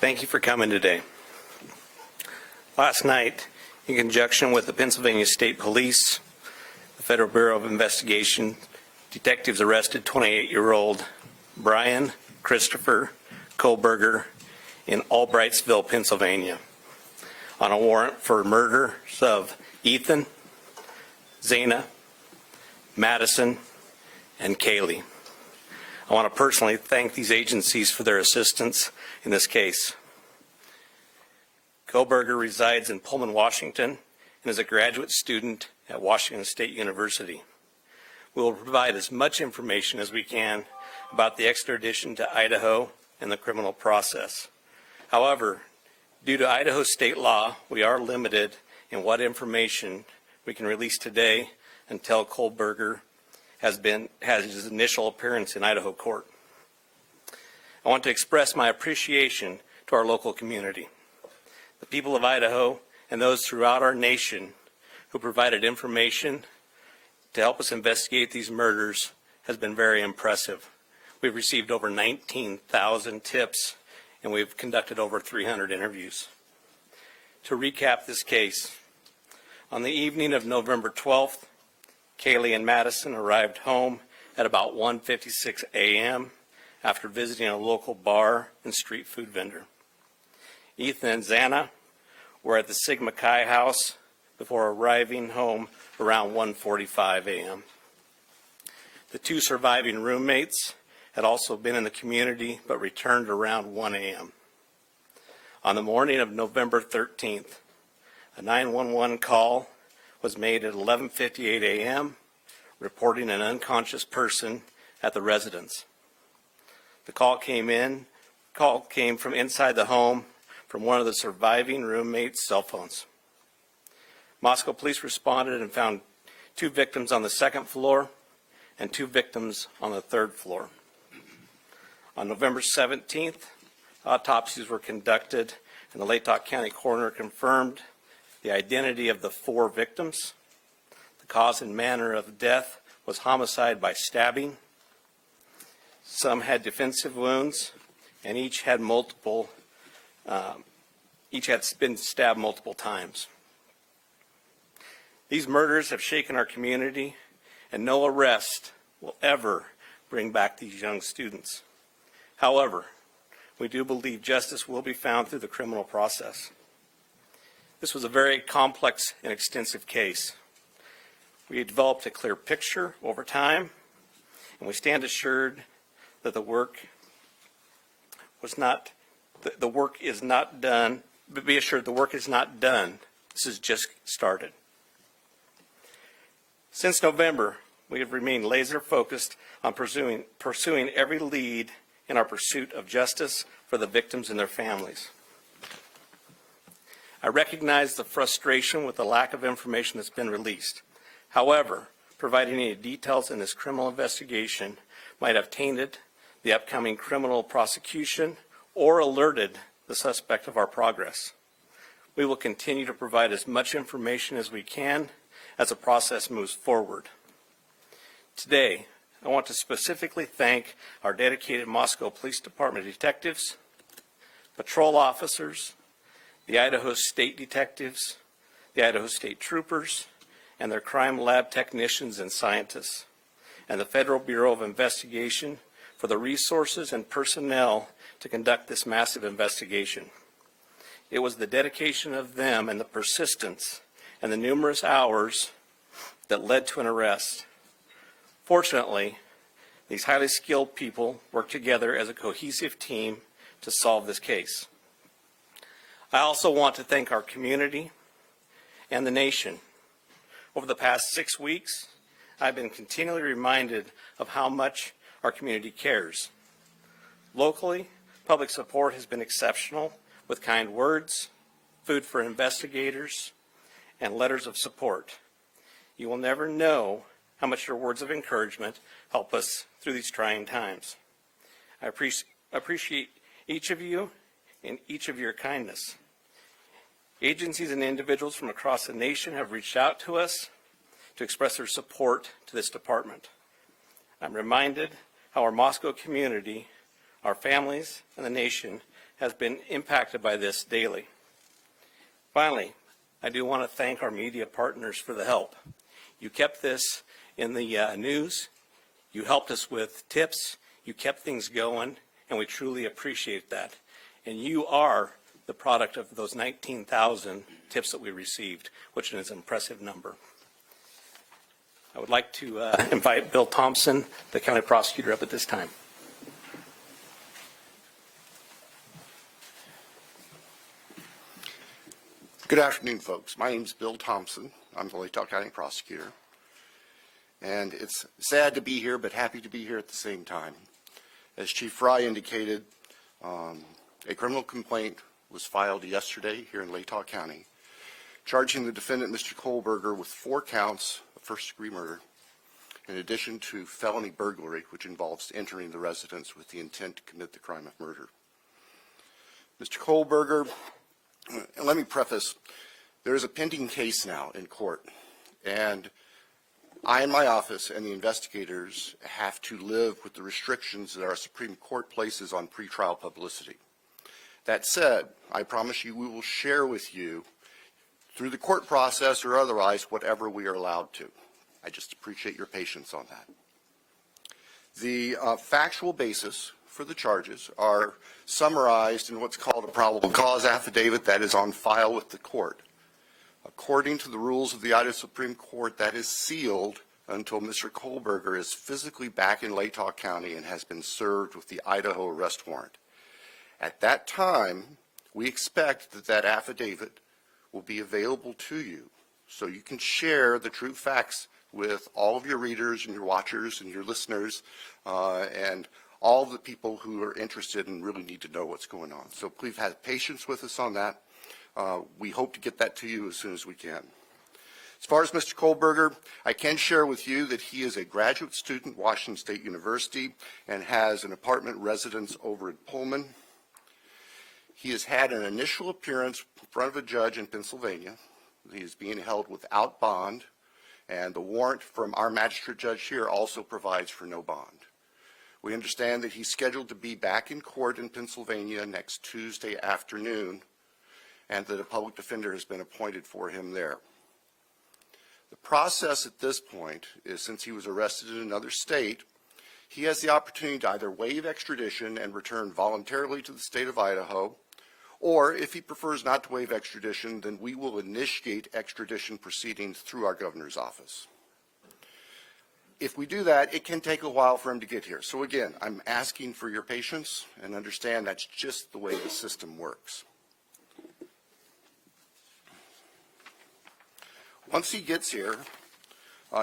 Thank you for coming today. Last night, in conjunction with the Pennsylvania State Police, the Federal Bureau of Investigation, detectives arrested 28-year-old Brian Christopher Kohlberger in Albrightsville, Pennsylvania, on a warrant for murders of Ethan, Zana, Madison, and Kaylee. I want to personally thank these agencies for their assistance in this case. Kohlberger resides in Pullman, Washington, and is a graduate student at Washington State University. We will provide as much information as we can about the extradition to Idaho and the criminal process. However, due to Idaho state law, we are limited in what information we can release today until Kohlberger has his initial appearance in Idaho court. I want to express my appreciation to our local community, the people of Idaho, and those throughout our nation who provided information to help us investigate these murders has been very impressive. We've received over 19,000 tips, and we've conducted over 300 interviews. To recap this case, on the evening of November 12th, Kaylee and Madison arrived home at about 1:56 a.m. after visiting a local bar and street food vendor. Ethan and Zana were at the Sigma Chi house before arriving home around 1:45 a.m. The two surviving roommates had also been in the community but returned around 1 a.m. On the morning of November 13th, a 911 call was made at 11:58 a.m. reporting an unconscious person at the residence. The call came from inside the home from one of the surviving roommates' cell phones. Moscow police responded and found 2 victims on the 2nd floor and 2 victims on the 3rd floor. On November 17th, autopsies were conducted and the Latah County coroner confirmed the identity of the 4 victims. The cause and manner of death was homicide by stabbing. Some had defensive wounds, and each had been stabbed multiple times. These murders have shaken our community, and no arrest will ever bring back these young students. However, we do believe justice will be found through the criminal process. This was a very complex and extensive case. We developed a clear picture over time, and we stand assured that the work is not done. But be assured the work is not done. This has just started. Since November, we have remained laser focused on pursuing every lead in our pursuit of justice for the victims and their families. I recognize the frustration with the lack of information that's been released. However, providing any details in this criminal investigation might have tainted the upcoming criminal prosecution or alerted the suspect of our progress. We will continue to provide as much information as we can as the process moves forward. Today, I want to specifically thank our dedicated Moscow Police Department detectives, patrol officers, the Idaho State detectives, the Idaho State troopers, and their crime lab technicians and scientists, and the Federal Bureau of Investigation for the resources and personnel to conduct this massive investigation. It was the dedication of them and the persistence and the numerous hours that led to an arrest. Fortunately, these highly skilled people worked together as a cohesive team to solve this case. I also want to thank our community and the nation. Over the past 6 weeks, I've been continually reminded of how much our community cares. Locally, public support has been exceptional with kind words, food for investigators, and letters of support. You will never know how much your words of encouragement help us through these trying times. I appreciate each of you and each of your kindness. Agencies and individuals from across the nation have reached out to us to express their support to this department. I'm reminded how our Moscow community, our families, and the nation has been impacted by this daily. Finally, I do want to thank our media partners for the help. You kept this in the news, you helped us with tips, you kept things going, and we truly appreciate that. And you are the product of those 19,000 tips that we received, which is an impressive number. I would like to invite Bill Thompson, the county prosecutor, up at this time. Good afternoon, folks. My name is Bill Thompson. I'm the Latah County prosecutor. And it's sad to be here, but happy to be here at the same time. As Chief Fry indicated, a criminal complaint was filed yesterday here in Latah County, charging the defendant, Mr. Kohlberger, with 4 counts of first-degree murder, in addition to felony burglary, which involves entering the residence with the intent to commit the crime of murder. Mr. Kohlberger, and let me preface, there is a pending case now in court, and I and my office and the investigators have to live with the restrictions that our Supreme Court places on pretrial publicity. That said, I promise you we will share with you, through the court process or otherwise, whatever we are allowed to. I just appreciate your patience on that. The factual basis for the charges are summarized in what's called a probable cause affidavit that is on file with the court. According to the rules of the Idaho Supreme Court, that is sealed until Mr. Kohlberger is physically back in Latah County and has been served with the Idaho arrest warrant. At that time, we expect that that affidavit will be available to you so you can share the true facts with all of your readers and your watchers and your listeners and all of the people who are interested and really need to know what's going on. So please have patience with us on that. We hope to get that to you as soon as we can. As far as Mr. Kohlberger, I can share with you that he is a graduate student at Washington State University and has an apartment residence over at Pullman. He has had an initial appearance in front of a judge in Pennsylvania. He is being held without bond, and the warrant from our magistrate judge here also provides for no bond. We understand that he's scheduled to be back in court in Pennsylvania next Tuesday afternoon, and that a public defender has been appointed for him there. The process at this point is, since he was arrested in another state, he has the opportunity to either waive extradition and return voluntarily to the state of Idaho, or if he prefers not to waive extradition, then we will initiate extradition proceedings through our governor's office. If we do that, it can take a while for him to get here. So again, I'm asking for your patience and understand that's just the way the system works. Once he gets here,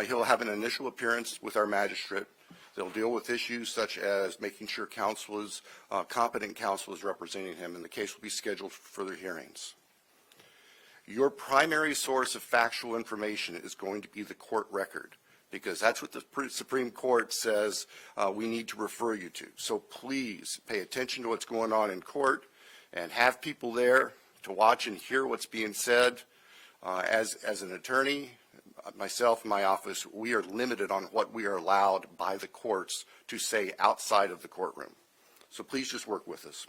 he'll have an initial appearance with our magistrate. They'll deal with issues such as making sure competent counsel is representing him, and the case will be scheduled for further hearings. Your primary source of factual information is going to be the court record, because that's what the Supreme Court says we need to refer you to. So please pay attention to what's going on in court and have people there to watch and hear what's being said. As an attorney, myself and my office, we are limited on what we are allowed by the courts to say outside of the courtroom. So please just work with us.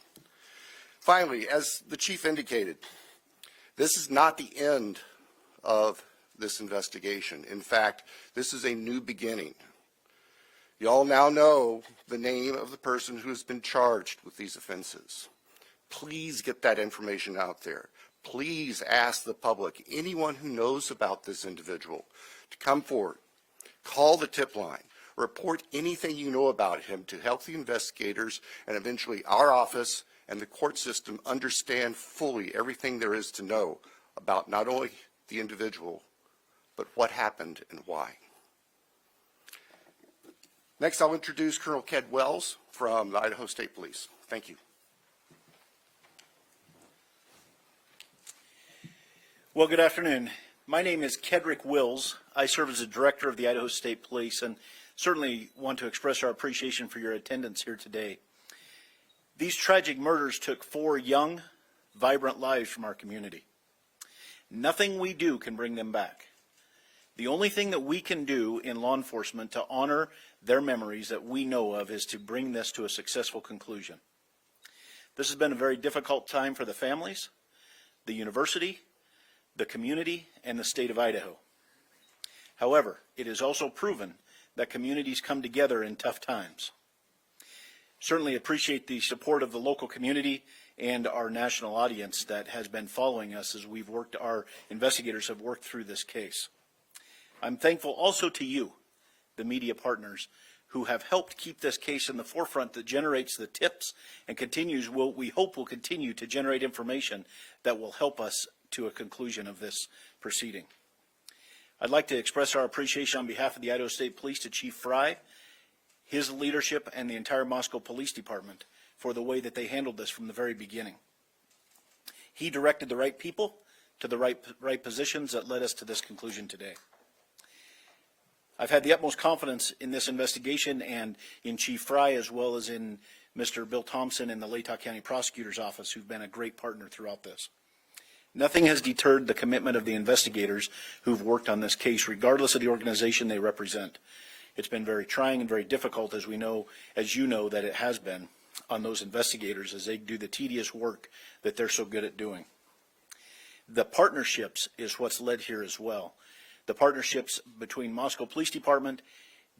Finally, as the chief indicated, this is not the end of this investigation. In fact, this is a new beginning. You all now know the name of the person who has been charged with these offenses. Please get that information out there. Please ask the public, anyone who knows about this individual, to come forward, call the tip line, report anything you know about him to help the investigators and eventually our office and the court system understand fully everything there is to know about not only the individual, but what happened and why. Next, I'll introduce Colonel Ked Wells from the Idaho State Police. Thank you. Well, good afternoon. My name is Kedrick Wills. I serve as the director of the Idaho State Police and certainly want to express our appreciation for your attendance here today. These tragic murders took 4 young, vibrant lives from our community. Nothing we do can bring them back. The only thing that we can do in law enforcement to honor their memories that we know of is to bring this to a successful conclusion. This has been a very difficult time for the families, the university, the community, and the state of Idaho. However, it is also proven that communities come together in tough times. Certainly appreciate the support of the local community and our national audience that has been following us as our investigators have worked through this case. I'm thankful also to you, the media partners, who have helped keep this case in the forefront that generates the tips and we hope will continue to generate information that will help us to a conclusion of this proceeding. I'd like to express our appreciation on behalf of the Idaho State Police to Chief Fry, his leadership, and the entire Moscow Police Department for the way that they handled this from the very beginning. He directed the right people to the right positions that led us to this conclusion today. I've had the utmost confidence in this investigation and in Chief Fry, as well as in Mr. Bill Thompson and the Latah County Prosecutor's Office, who've been a great partner throughout this. Nothing has deterred the commitment of the investigators who've worked on this case, regardless of the organization they represent. It's been very trying and very difficult, as you know, that it has been on those investigators as they do the tedious work that they're so good at doing. The partnerships is what's led here as well. The partnerships between Moscow Police Department,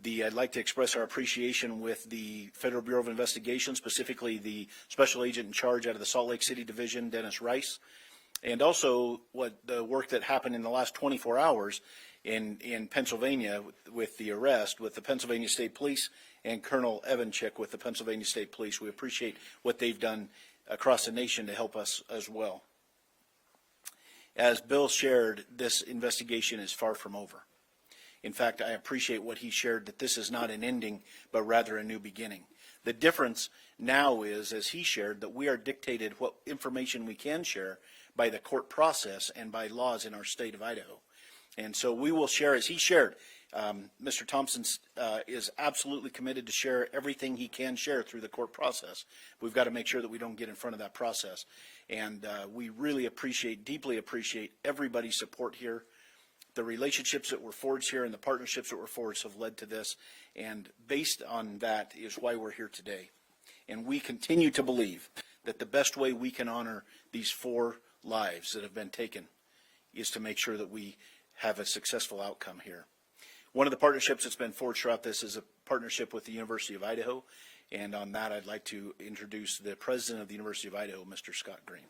I'd like to express our appreciation with the Federal Bureau of Investigation, specifically the Special Agent in charge out of the Salt Lake City Division, Dennis Rice, and also the work that happened in the last 24 hours in Pennsylvania with the arrest with the Pennsylvania State Police and Colonel Evanchik with the Pennsylvania State Police. We appreciate what they've done across the nation to help us as well. As Bill shared, this investigation is far from over. In fact, I appreciate what he shared, that this is not an ending, but rather a new beginning. The difference now is, as he shared, that we are dictated what information we can share by the court process and by laws in our state of Idaho. And so we will share, as he shared, Mr. Thompson is absolutely committed to share everything he can share through the court process. We've got to make sure that we don't get in front of that process. And we really deeply appreciate everybody's support here. The relationships that were forged here and the partnerships that were forged have led to this. And based on that is why we're here today. And we continue to believe that the best way we can honor these 4 lives that have been taken is to make sure that we have a successful outcome here. One of the partnerships that's been forged throughout this is a partnership with the University of Idaho, and on that I'd like to introduce the president of the University of Idaho, Mr. Scott Green.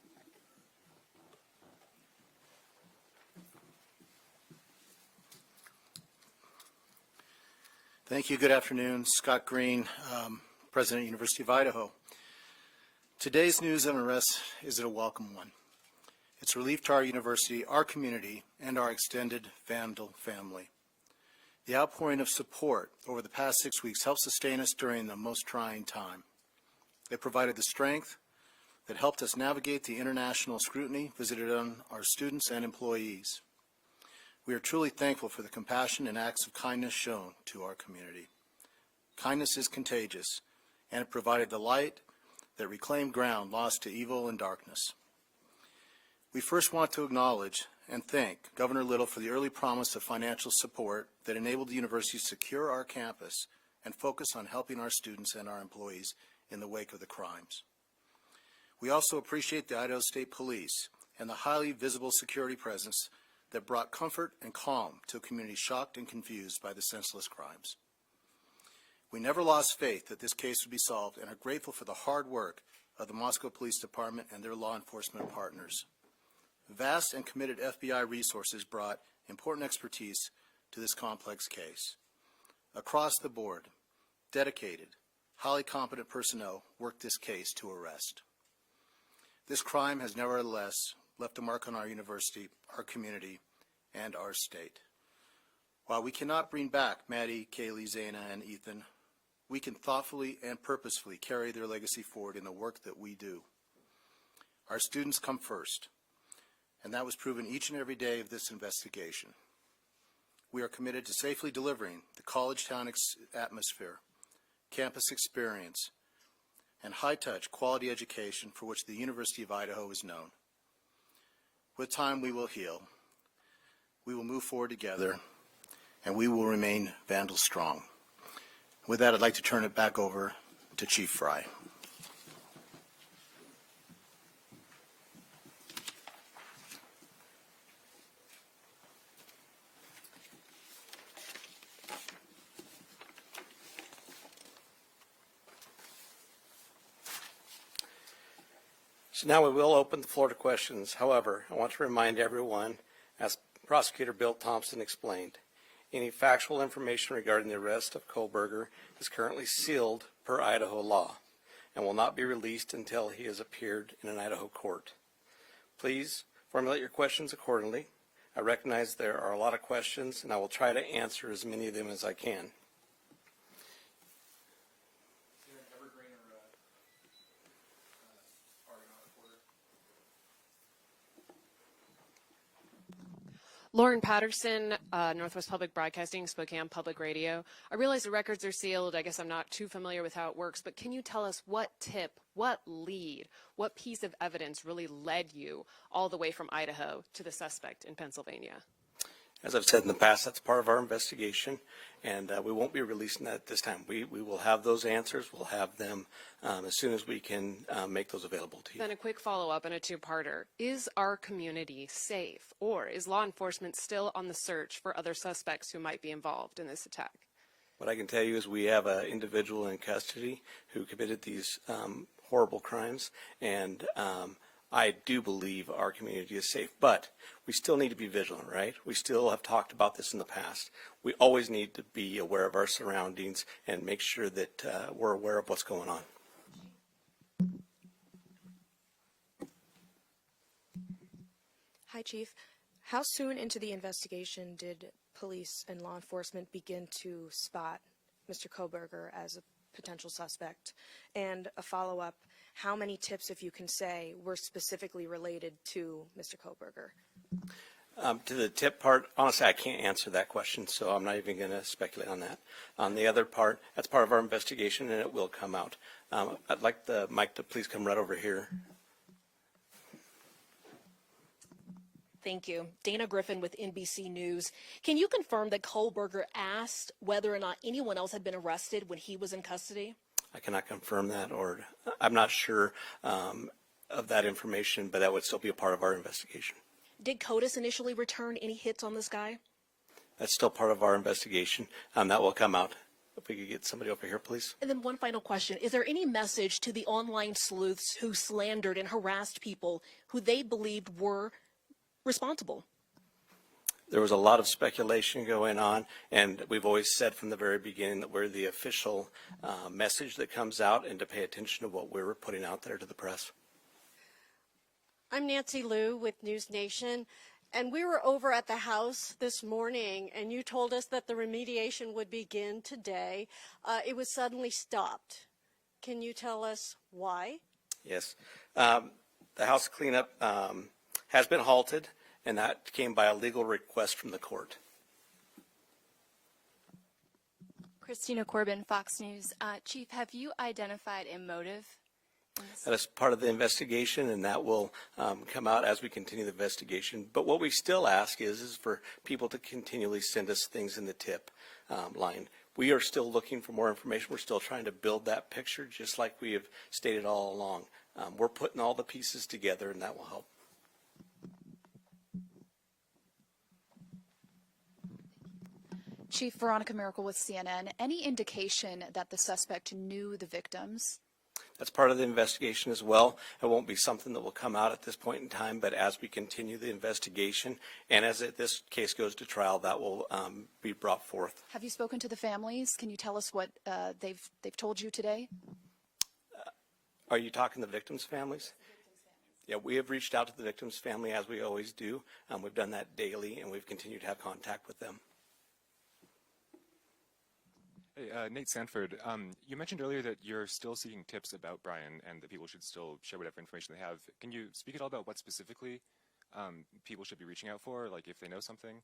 Thank you. Good afternoon. Scott Green, President of the University of Idaho. Today's news and arrest is a welcome one. It's a relief to our university, our community, and our extended Vandal family. The outpouring of support over the past 6 weeks helped sustain us during the most trying time. It provided the strength that helped us navigate the international scrutiny visited on our students and employees. We are truly thankful for the compassion and acts of kindness shown to our community. Kindness is contagious, and it provided the light that reclaimed ground lost to evil and darkness. We first want to acknowledge and thank Governor Little for the early promise of financial support that enabled the university to secure our campus and focus on helping our students and our employees in the wake of the crimes. We also appreciate the Idaho State Police and the highly visible security presence that brought comfort and calm to a community shocked and confused by the senseless crimes. We never lost faith that this case would be solved and are grateful for the hard work of the Moscow Police Department and their law enforcement partners. Vast and committed FBI resources brought important expertise to this complex case. Across the board, dedicated, highly competent personnel worked this case to arrest. This crime has nevertheless left a mark on our university, our community, and our state. While we cannot bring back Maddie, Kaylee, Zaina, and Ethan, we can thoughtfully and purposefully carry their legacy forward in the work that we do. Our students come first, and that was proven each and every day of this investigation. We are committed to safely delivering the college town atmosphere, campus experience, and high-touch quality education for which the University of Idaho is known. With time, we will heal. We will move forward together, and we will remain Vandal strong. With that, I'd like to turn it back over to Chief Fry. So now we will open the floor to questions. However, I want to remind everyone, as Prosecutor Bill Thompson explained, any factual information regarding the arrest of Kohlberger is currently sealed per Idaho law and will not be released until he has appeared in an Idaho court. Please formulate your questions accordingly. I recognize there are a lot of questions, and I will try to answer as many of them as I can. Lauren Patterson, Northwest Public Broadcasting, Spokane Public Radio. I realize the records are sealed. I guess I'm not too familiar with how it works, but can you tell us what tip, what lead, what piece of evidence really led you all the way from Idaho to the suspect in Pennsylvania? As I've said in the past, that's part of our investigation, and we won't be releasing that at this time. We will have those answers. We'll have them as soon as we can make those available to you. Then a quick follow-up and a two-parter. Is our community safe, or is law enforcement still on the search for other suspects who might be involved in this attack? What I can tell you is we have an individual in custody who committed these horrible crimes, and I do believe our community is safe, but we still need to be vigilant, right? We still have talked about this in the past. We always need to be aware of our surroundings and make sure that we're aware of what's going on. Hi, Chief. How soon into the investigation did police and law enforcement begin to spot Mr. Kohlberger as a potential suspect? And a follow-up, how many tips, if you can say, were specifically related to Mr. Kohlberger? To the tip part, honestly, I can't answer that question, so I'm not even going to speculate on that. On the other part, that's part of our investigation, and it will come out. I'd like the mic to please come right over here. Thank you. Dana Griffin with NBC News. Can you confirm that Kohlberger asked whether or not anyone else had been arrested when he was in custody? I cannot confirm that, or I'm not sure of that information, but that would still be a part of our investigation. Did CODIS initially return any hits on this guy? That's still part of our investigation. That will come out. If we could get somebody over here, please. And then one final question. Is there any message to the online sleuths who slandered and harassed people who they believed were responsible? There was a lot of speculation going on, and we've always said from the very beginning that we're the official message that comes out, and to pay attention to what we're putting out there to the press. I'm Nancy Liu with News Nation, and we were over at the house this morning, and you told us that the remediation would begin today. It was suddenly stopped. Can you tell us why? Yes. The house cleanup has been halted, and that came by a legal request from the court. Christina Corbin, Fox News. Chief, have you identified a motive? That is part of the investigation, and that will come out as we continue the investigation. But what we still ask is for people to continually send us things in the tip line. We are still looking for more information. We're still trying to build that picture, just like we have stated all along. We're putting all the pieces together, and that will help. Chief, Veronica Miracle with CNN. Any indication that the suspect knew the victims? That's part of the investigation as well. It won't be something that will come out at this point in time, but as we continue the investigation and as this case goes to trial, that will be brought forth. Have you spoken to the families? Can you tell us what they've told you today? Are you talking the victims' families? Yeah, we have reached out to the victims' family as we always do. We've done that daily, and we've continued to have contact with them. Hey, Nate Sanford, you mentioned earlier that you're still seeking tips about Brian and that people should still share whatever information they have. Can you speak at all about what specifically people should be reaching out for, like if they know something?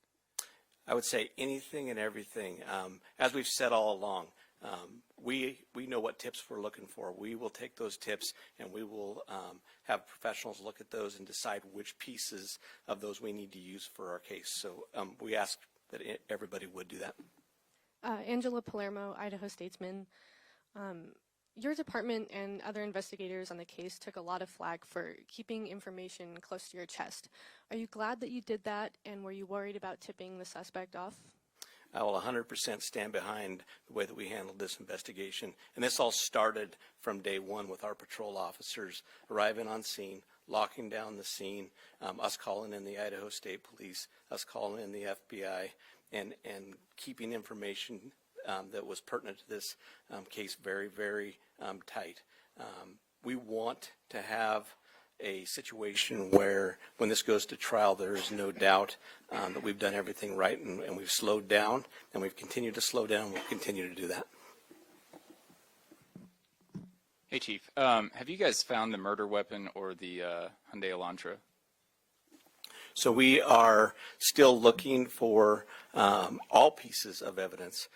I would say anything and everything. As we've said all along, we know what tips we're looking for. We will take those tips and we will have professionals look at those and decide which pieces of those we need to use for our case. So we ask that everybody would do that. Angela Palermo, Idaho Statesman. Your department and other investigators on the case took a lot of flack for keeping information close to your chest. Are you glad that you did that, and were you worried about tipping the suspect off? I will 100% stand behind the way that we handled this investigation. And this all started from day one with our patrol officers arriving on scene, locking down the scene, us calling in the Idaho State Police, us calling in the FBI, and keeping information that was pertinent to this case very, very tight. We want to have a situation where when this goes to trial, there is no doubt that we've done everything right, and we've slowed down, and we've continued to slow down, and we'll continue to do that. Hey, Chief. Have you guys found the murder weapon or the Hyundai Elantra? So we are still looking for all pieces of evidence,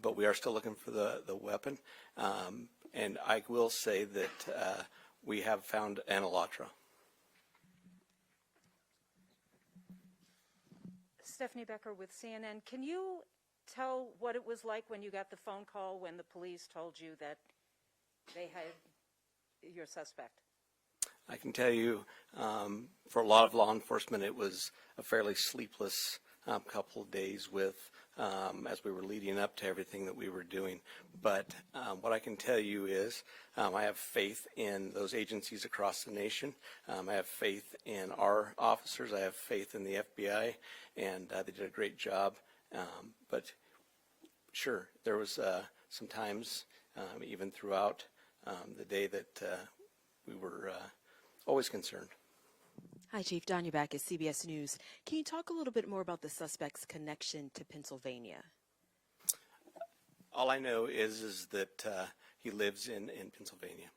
but we are still looking for the weapon. And I will say that we have found an Elantra. Stephanie Becker with CNN. Can you tell what it was like when you got the phone call when the police told you that they had your suspect? I can tell you, for a lot of law enforcement, it was a fairly sleepless couple of days as we were leading up to everything that we were doing. But what I can tell you is I have faith in those agencies across the nation. I have faith in our officers. I have faith in the FBI, and they did a great job. But sure, there was some times, even throughout the day, that we were always concerned. Hi, Chief. Danya back at CBS News. Can you talk a little bit more about the suspect's connection to Pennsylvania? All I know is that he lives in Pennsylvania.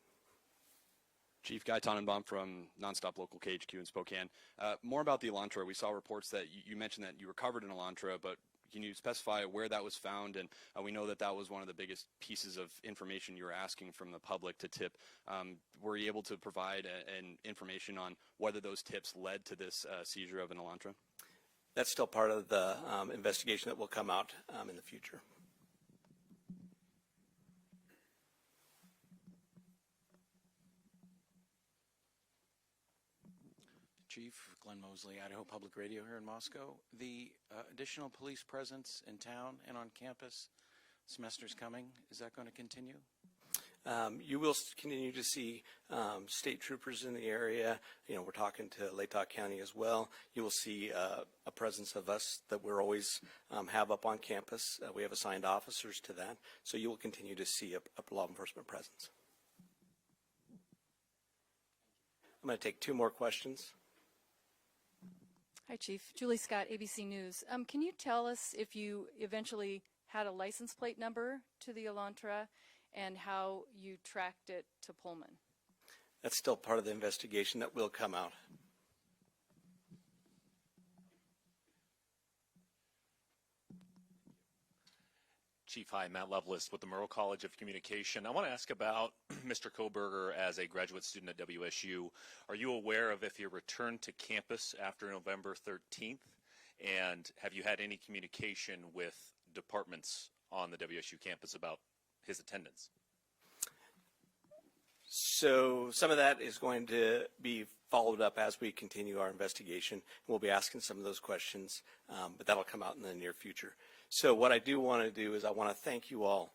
Chief Guy Tannenbaum from Nonstop Local KHQ in Spokane. More about the Elantra. We saw reports that you mentioned that you recovered an Elantra, but can you specify where that was found? And we know that that was one of the biggest pieces of information you were asking from the public to tip. Were you able to provide an information on whether those tips led to this seizure of an Elantra? That's still part of the investigation that will come out in the future. Chief Glenn Mosley, Idaho Public Radio here in Moscow. The additional police presence in town and on campus, semester's coming. Is that going to continue? You will continue to see state troopers in the area. You know, we're talking to Latah County as well. You will see a presence of us that we're always have up on campus. We have assigned officers to that. So you will continue to see a law enforcement presence. I'm going to take two more questions. Hi, Chief. Julie Scott, ABC News. Can you tell us if you eventually had a license plate number to the Elantra and how you tracked it to Pullman? That's still part of the investigation that will come out. Chief, hi, Matt Lovelace with the Murrow College of Communication. I want to ask about Mr. Koberger as a graduate student at WSU. Are you aware of if he returned to campus after November 13th? And have you had any communication with departments on the WSU campus about his attendance? So some of that is going to be followed up as we continue our investigation. We'll be asking some of those questions, but that'll come out in the near future. So what I do want to do is I want to thank you all.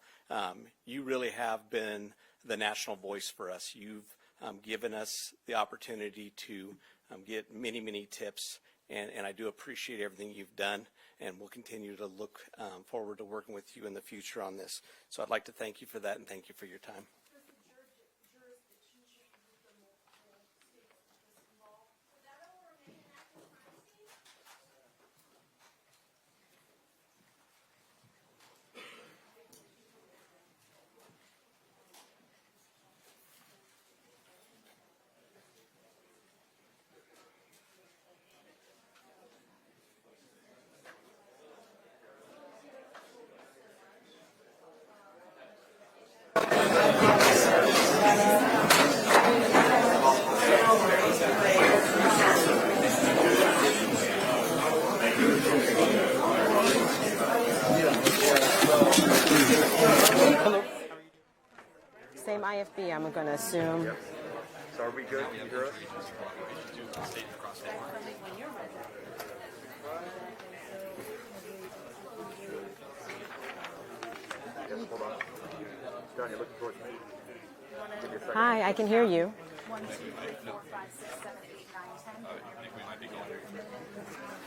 You really have been the national voice for us. You've given us the opportunity to get many, many tips, and I do appreciate everything you've done, and we'll continue to look forward to working with you in the future on this. So I'd like to thank you for that, and thank you for your time. Same IFB, I'm going to assume. Yep. So are we good? Can you hear us? Hi, I can hear you. 1, 2, 3, 4, 5, 6, 7, 8, 9, 10.